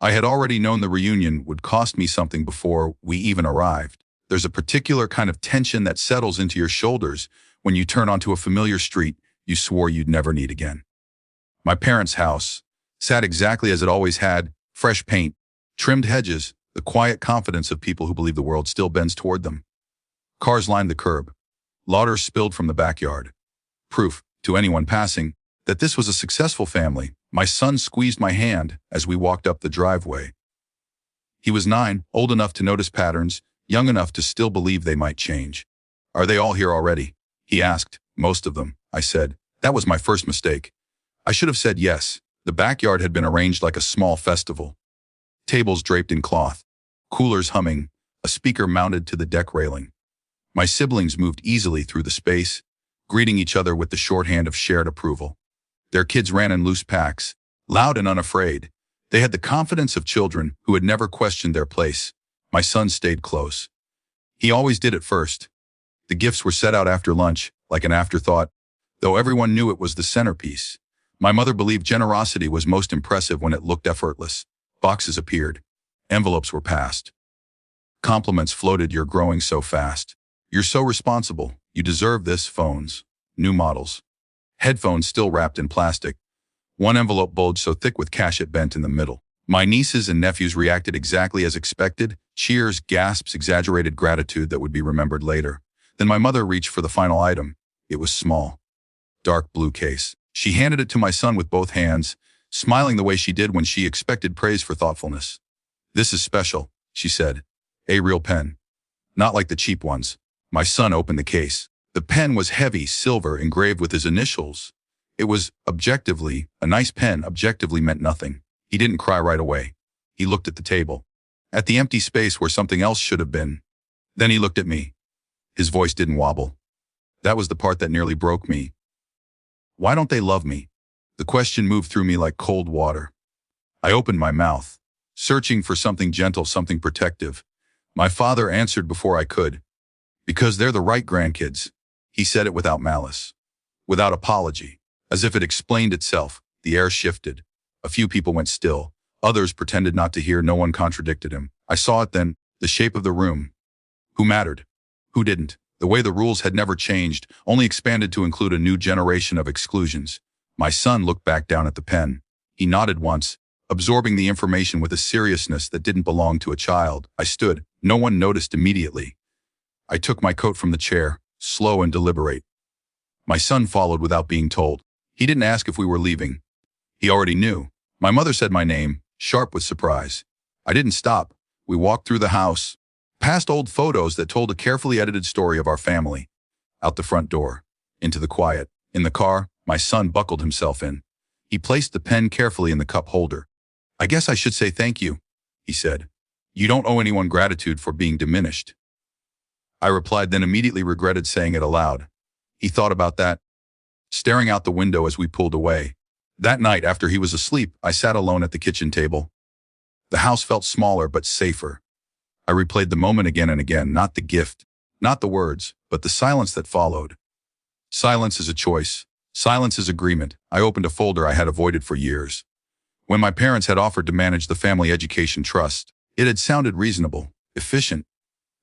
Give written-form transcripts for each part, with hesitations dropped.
I had already known the reunion would cost me something before we even arrived. There's a particular kind of tension that settles into your shoulders when you turn onto a familiar street you swore you'd never need again. My parents' house sat exactly as it always had: fresh paint, trimmed hedges, the quiet confidence of people who believe the world still bends toward them. Cars lined the curb. Lauder spilled from the backyard. Proof, to anyone passing, that this was a successful family. My son squeezed my hand as we walked up the driveway. He was 9, old enough to notice patterns, young enough to still believe they might change. "Are they all here already?" he asked. "Most of them," I said. That was my first mistake. I should have said yes. The backyard had been arranged like a small festival. Tables draped in cloth, coolers humming, a speaker mounted to the deck railing. My siblings moved easily through the space, greeting each other with the shorthand of shared approval. Their kids ran in loose packs, loud and unafraid. They had the confidence of children who had never questioned their place. My son stayed close. He always did at first. The gifts were set out after lunch, like an afterthought, though everyone knew it was the centerpiece. My mother believed generosity was most impressive when it looked effortless. Boxes appeared. Envelopes were passed. Compliments floated. "You're growing so fast. You're so responsible. You deserve this." Phones. New models. Headphones still wrapped in plastic. One envelope bulged so thick with cash it bent in the middle. My nieces and nephews reacted exactly as expected. Cheers, gasps, exaggerated gratitude that would be remembered later. Then my mother reached for the final item. It was small. Dark blue case. She handed it to my son with both hands, smiling the way she did when she expected praise for thoughtfulness. "This is special," she said. "A real pen. Not like the cheap ones." My son opened the case. The pen was heavy, silver, engraved with his initials. It was, objectively, a nice pen. Objectively meant nothing. He didn't cry right away. He looked at the table, at the empty space where something else should have been. Then he looked at me. His voice didn't wobble. That was the part that nearly broke me. "Why don't they love me?" The question moved through me like cold water. I opened my mouth, searching for something gentle, something protective. My father answered before I could. "Because they're the right grandkids." He said it without malice, without apology, as if it explained itself. The air shifted. A few people went still. Others pretended not to hear. No one contradicted him. I saw it then, the shape of the room. Who mattered? Who didn't? The way the rules had never changed, only expanded to include a new generation of exclusions. My son looked back down at the pen. He nodded once, absorbing the information with a seriousness that didn't belong to a child. I stood. No one noticed immediately. I took my coat from the chair, slow and deliberate. My son followed without being told. He didn't ask if we were leaving. He already knew. My mother said my name, sharp with surprise. I didn't stop. We walked through the house, past old photos that told a carefully edited story of our family, out the front door, into the quiet. In the car, my son buckled himself in. He placed the pen carefully in the cup holder. "I guess I should say thank you," he said. "You don't owe anyone gratitude for being diminished." I replied, then immediately regretted saying it aloud. He thought about that, staring out the window as we pulled away. That night, after he was asleep, I sat alone at the kitchen table. The house felt smaller but safer. I replayed the moment again and again, not the gift, not the words, but the silence that followed. Silence is a choice. Silence is agreement. I opened a folder I had avoided for years. When my parents had offered to manage the family education trust, it had sounded reasonable, efficient,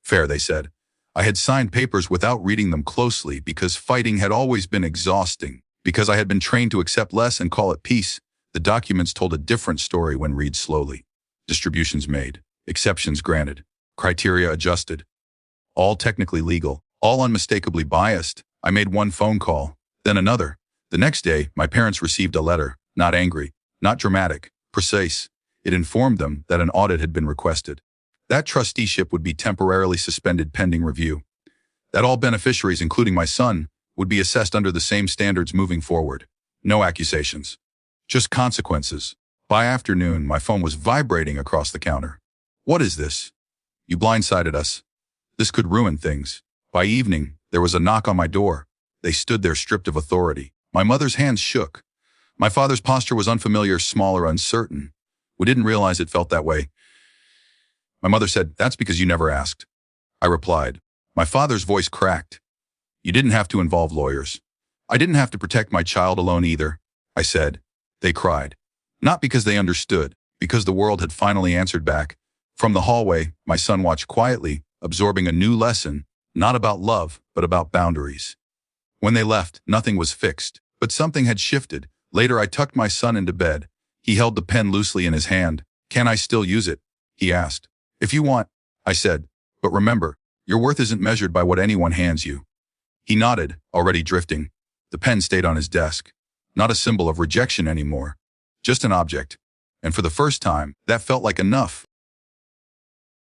fair, they said. I had signed papers without reading them closely because fighting had always been exhausting, because I had been trained to accept less and call it peace. The documents told a different story when read slowly. Distributions made, exceptions granted, criteria adjusted. All technically legal, all unmistakably biased. I made one phone call, then another. The next day, my parents received a letter, not angry, not dramatic, precise. It informed them that an audit had been requested. That trusteeship would be temporarily suspended pending review. That all beneficiaries, including my son, would be assessed under the same standards moving forward. No accusations, just consequences. By afternoon, my phone was vibrating across the counter. "What is this? You blindsided us. This could ruin things." By evening, there was a knock on my door. They stood there stripped of authority. My mother's hands shook. My father's posture was unfamiliar, smaller, uncertain. We didn't realize it felt that way. My mother said, "That's because you never asked." I replied. My father's voice cracked. "You didn't have to involve lawyers. I didn't have to protect my child alone either," I said. They cried. Not because they understood, because the world had finally answered back. From the hallway, my son watched quietly, absorbing a new lesson, not about love, but about boundaries. When they left, nothing was fixed, but something had shifted. Later, I tucked my son into bed. He held the pen loosely in his hand. "Can I still use it?" he asked. "If you want," I said. "But remember, your worth isn't measured by what anyone hands you." He nodded, already drifting. The pen stayed on his desk. Not a symbol of rejection anymore, just an object. And for the first time, that felt like enough.